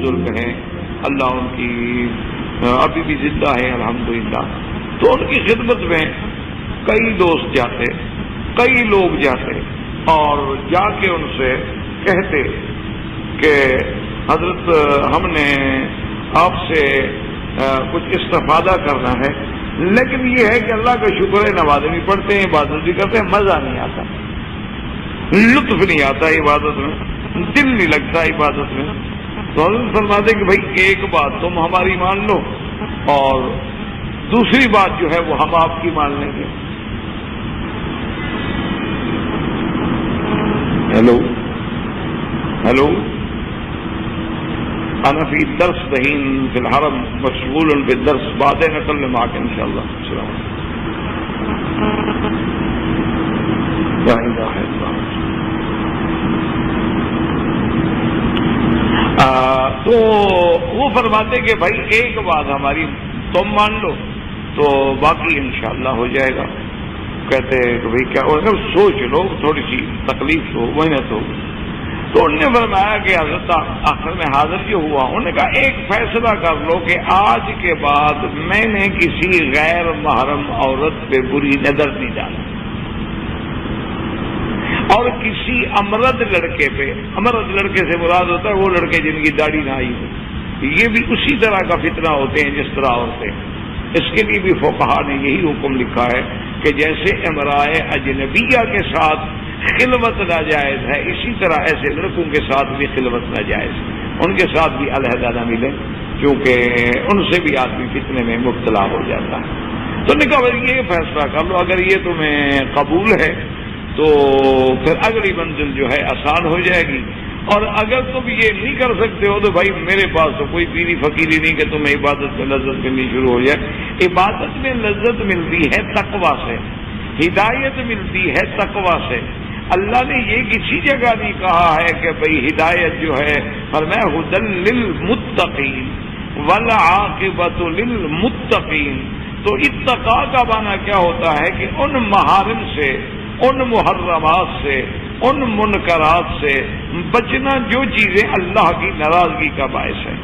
بزرگ ہیں، اللہ ان کی ابھی بھی زندہ ہے الحمدللہ، تو ان کی خدمت میں کئی دوست جاتے، کئی لوگ جاتے اور جا کے ان سے کہتے کہ حضرت ہم نے آپ سے کچھ استفادہ کرنا ہے، لیکن یہ ہے کہ اللہ کا شکر ہے، نمازیں بھی پڑھتے ہیں، عبادت بھی کرتے ہیں، مزہ نہیں آتا، لطف نہیں آتا عبادت میں، دل نہیں لگتا عبادت میں. تو حضرت فرماتے کہ بھائی ایک بات تم ہماری مان لو اور دوسری بات جو ہے وہ ہم آپ کی مان لیں گے. ہیلو انا فی الدرس دہین فی الحرم مشغول بالدرس، بعدين نكلم معك ان شاء الله. السلام علیکم. لا الہ الا اللہ. تو وہ فرماتے کہ بھائی ایک بات ہماری تم مان لو تو باقی انشاءاللہ ہو جائے گا. کہتے کہ بھائی کیا اگر سوچ لو، تھوڑی سی تکلیف ہو، محنت ہو. تو انہوں نے فرمایا کہ حضرت آخر میں حاضر جو ہوا، انہوں نے کہا ایک فیصلہ کر لو کہ آج کے بعد میں نے کسی غیر محرم عورت پہ بری نظر نہیں ڈالی، اور کسی امرد لڑکے پہ، امرد لڑکے سے مراد ہوتا ہے وہ لڑکے جن کی داڑھی نہ آئی ہو، یہ بھی اسی طرح کا فتنہ ہوتے ہیں جس طرح عورتیں. اس کے لیے بھی فقہا نے یہی حکم لکھا ہے کہ جیسے امرائے اجنبیہ کے ساتھ خلوت ناجائز ہے، اسی طرح ایسے لڑکوں کے ساتھ بھی خلوت ناجائز ہے، ان کے ساتھ بھی علیحدہ نہ ملے، کیونکہ ان سے بھی آدمی فتنے میں مبتلا ہو جاتا ہے. تو نے کہا یہ فیصلہ کر لو، اگر یہ تمہیں قبول ہے تو پھر اگلی منزل جو ہے آسان ہو جائے گی، اور اگر تم یہ نہیں کر سکتے ہو تو بھائی میرے پاس تو کوئی پیری فقیری نہیں کہ تمہیں عبادت میں لذت ملنی شروع ہو جائے. عبادت میں لذت ملتی ہے تقویٰ سے، ہدایت ملتی ہے تقویٰ سے. اللہ نے یہ کسی جگہ نہیں کہا ہے کہ بھئی ہدایت جو ہے فرمایا ھدی للمتقین والعاقبۃ للمتقین. تو اتقاء کا معنی کیا ہوتا ہے کہ ان محارم سے، ان محرمات سے، ان منکرات سے بچنا جو چیزیں اللہ کی ناراضگی کا باعث ہے.